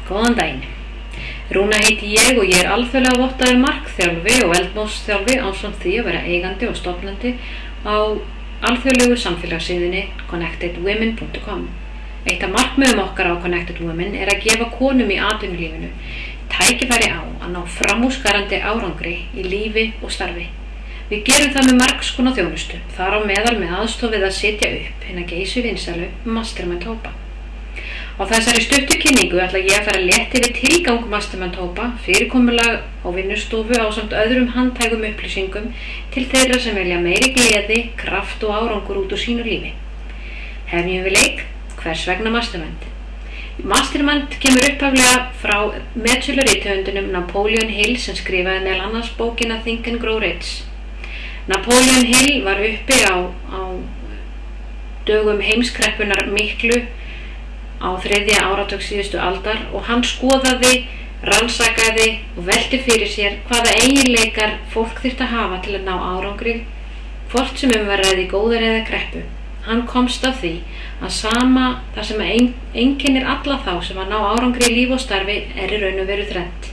Góðan daginn. Rúna heiti ég og ég alþjóðlega vottaður markþjálfi og eldmóðsþjálfi ásamt því að vera eigandi og stofnandi á alþjóðlegu samfélagssíðunni connectedwomen.com. Eitt af markmiðum okkar á Connected Women er að gefa konum í atvinnulífinu tækifæri á að ná framúrskarandi árangri í lífi og starfi. Við gerum það með margs konar þjónustu, þar á meðal með aðstoð við að setja upp hina geysivinsælu Mastermind hópa. Á þessari stuttu kynningu ætla ég að fara létt yfir tilgang Mastermind hópa, fyrirkomulag á vinnustofu ásamt öðrum handhægum upplýsingum til þeirra sem velja meiri gleði, kraft og árangur út úr sínu lífi. Hefjum við leik, hvers vegna Mastermind? Mastermind kemur upphaflega frá metsöluríthöfundinum Napoleon Hill sem skrifaði meðal annars bókina Think and Grow Rich. Napoleon Hill var uppi á dögum heimskreppunar miklu á þriðja áratug síðustu aldar og hann skoðaði, rannsakaði og velti fyrir sér hvaða eiginleikar fólk þyrfti að hafa til að ná árangri, hvort sem var ræði góðar eða kreppu. Hann komst að því að sama það sem einkennir alla þá sem að ná árangri í líf og starfi er í raun og veru þrennt.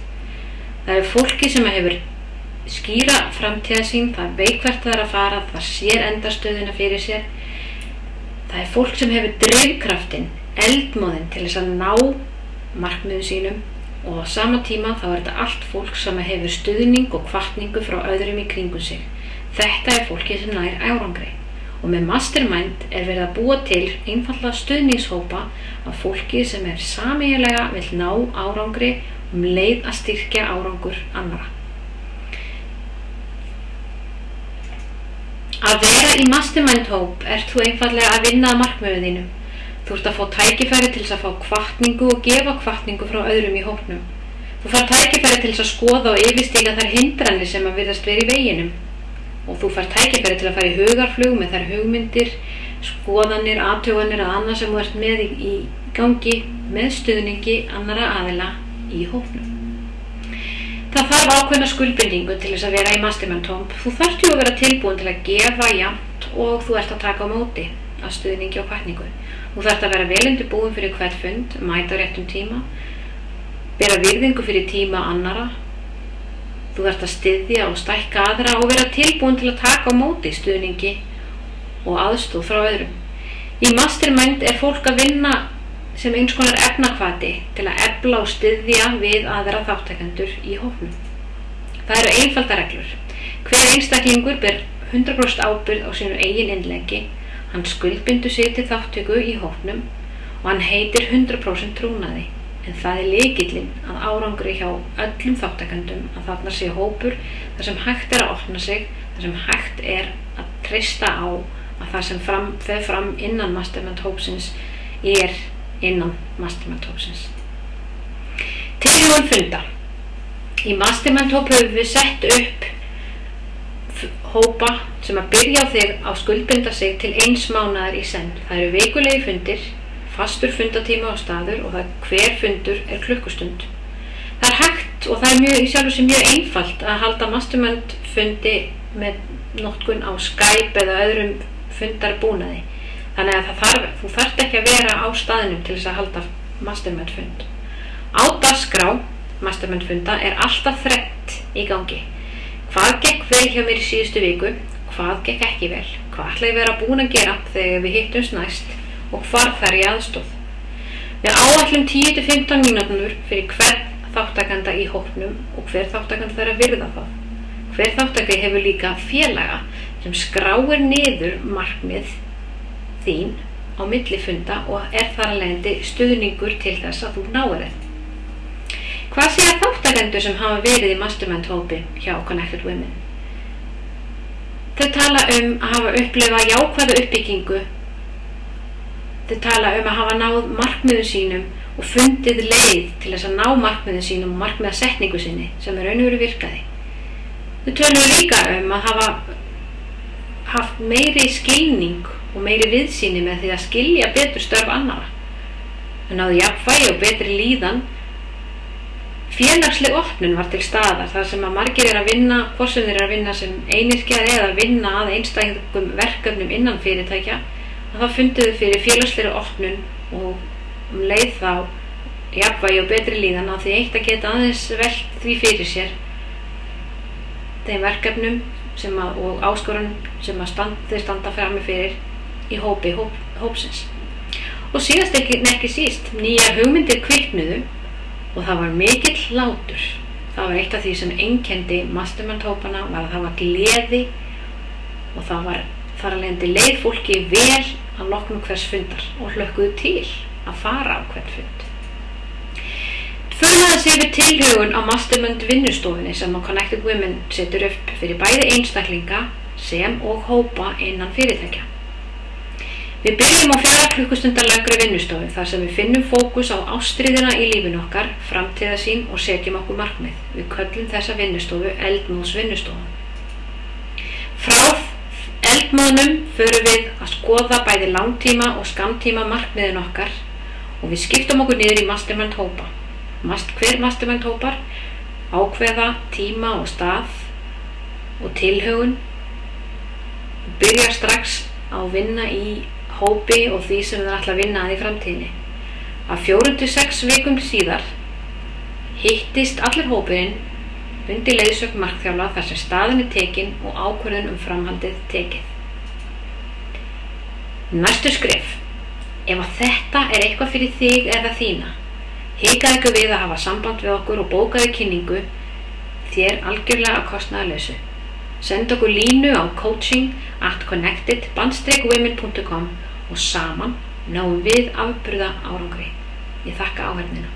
Það er fólki sem hefur skýra framtíðarsýn, það veit hvert það er að fara, það sér endarstöðina fyrir sér. Það er fólk sem hefur drifkraftinn, eldmóðinn til þess að ná markmiðum sínum og á sama tíma þá er þetta allt fólk sem hefur stuðning og hvatningu frá öðrum í kringum sig. Þetta er fólki sem nær árangri og með Mastermind er verið að búa til einfaldlega stuðningshópa af fólki sem sameiginlega vill ná árangri leið að styrkja árangur annarra. Að vera í Mastermind hóp ert þú einfaldlega að vinna að markmiðum þínum. Þú ert að fá tækifæri til þess að fá hvatningu og gefa hvatningu frá öðrum í hópnum. Þú fær tækifæri til þess að skoða og yfirstíga þær hindranir sem að virðast vera í veginum. Og þú fær tækifæri til að fara í hugarflug með þær hugmyndir, skoðanir, athuganir að annað sem þú ert með í gangi með stuðningi annara aðila í hópnum. Það þarf ákveðna skuldbindingu til þess að vera í Mastermind hóp. Þú þarft að vera tilbúin til að gefa jafnt og þú ert að taka á móti að stuðningi og hvatningu. Þú þarft að vera vel undirbúin fyrir hvert fund, mæta á réttum tíma, bera virðingu fyrir tíma annara. Þú þarft að styðja og stækka aðra og vera tilbúin til að taka á móti stuðningi og aðstoð frá öðrum. Í Mastermind er fólk að vinna sem eins konar efnahvati til að efla og styðja við aðra þátttakendur í hópnum. Það eru einfaldar reglur. Hver einstaklingur ber 100% ábyrgð á sínu eigin innleggi. Hann skuldbindur sig til þáttöku í hópnum og hann heitir 100% trúnaði. En það er lykillinn að árangri hjá öllum þáttakendum að þarna sé hópur þar sem hægt er að opna sig, þar sem hægt er að treysta á að það sem fer fram innan Mastermind hópsins er innan Mastermind hópsins. Tilhögun funda. Í Mastermind hóp höfum við sett upp hópa sem að byrja á þig að skuldbinda sig til 1 mánaðar í senn. Það eru vikulegi fundir, fastur fundatíma á staður og hver fundur er klukkustund. Það er hægt og það er í sjálfu sér mjög einfalt að halda Mastermind fundi með notkun á Skype eða öðrum fundarbúnaði. Þannig að þú þarft ekki að vera á staðnum til þess að halda Mastermind fund. Á dagskrá Mastermind funda er alltaf þrennt í gangi. Hvað gekk vel hjá mér í síðustu viku, hvað gekk ekki vel, hvað ætla ég vera búin að gera þegar við hittumst næst og hvar þarf ég aðstoð. Við áætlum 10-15 mínútur fyrir hvern þáttakanda í hópnum og hver þáttakandi þarf að virða það. Hver þáttakandi hefur líka félaga sem skráir niður markmið þín á milli funda og er þar af leiðandi stuðningur til þess að þú náir þeim. Hvað segja þáttakendur sem hafa verið í Mastermind hópi hjá Connected Women? Þau tala að hafa upplifað jákvæða uppbyggingu. Þau tala að hafa náð markmiðum sínum og fundið leið til þess að ná markmiðum sínum og markmiðasetningu sinni sem raun og veru virkaði. Þau tölum líka að hafa haft meiri skilning og meiri viðsýni með því að skilja betur störf annara. Þau náðu jafnvægi og betri líðan. Félagsleg opnun var til staðar þar sem að margir er að vinna, hvort sem þeir eru að vinna sem einyrkjar eða að vinna að einstæðum verkefnum innan fyrirtækja, að það funduðu fyrir félagslegri opnun og leið þá jafnvægi og betri líðan á því eitt að geta aðeins velt því fyrir sér þeim verkefnum og áskorunum sem þeir standa frammi fyrir í hópsins. Og síðast ekki síst, nýjar hugmyndir kviknuðu og það var mikill hlátur. Það var eitt af því sem einkenndi mastermind-hópana var að það var gleði og það var þar af leiðandi leið fólki vel að loknum hvers fundar og hlökkuðu til að fara á hvern fund. Förum aðeins yfir tilhögun á mastermind vinnustofunni sem Connected Women setur upp fyrir bæði einstaklinga sem og hópa innan fyrirtækja. Við byrjum á 4 klukkustundar langri vinnustofu þar sem við finnum fókus á ástríðina í lífinu okkar, framtíðarsýn og setjum okkur markmið. Við köllum þessa vinnustofu eldmóðsvinnustofu. Frá eldmóðnum förum við að skoða bæði langtíma og skammtíma markmiðin okkar og við skiptum okkur niður í mastermind hópa. Hver mastermind hópar ákveða tíma og stað og tilhögun og byrja strax á vinna í hópi og því sem þeir ætla að vinna að í framtíðinni. Að 4 til 6 vikum síðar hittist allir hópurinn undir leiðsögn markþjálfa þar sem staðan er tekin og ákvörðun framhaldið tekið. Næstu skref. Ef að þetta er eitthvað fyrir þig eða þína, hikaðu ekki við að hafa samband við okkur og bókaðu kynningu þér algjörlega að kostnaðarlausu. Send okkur línu á coaching@connected-women.com og saman náum við afburða árangri. Ég þakka áheyrnina.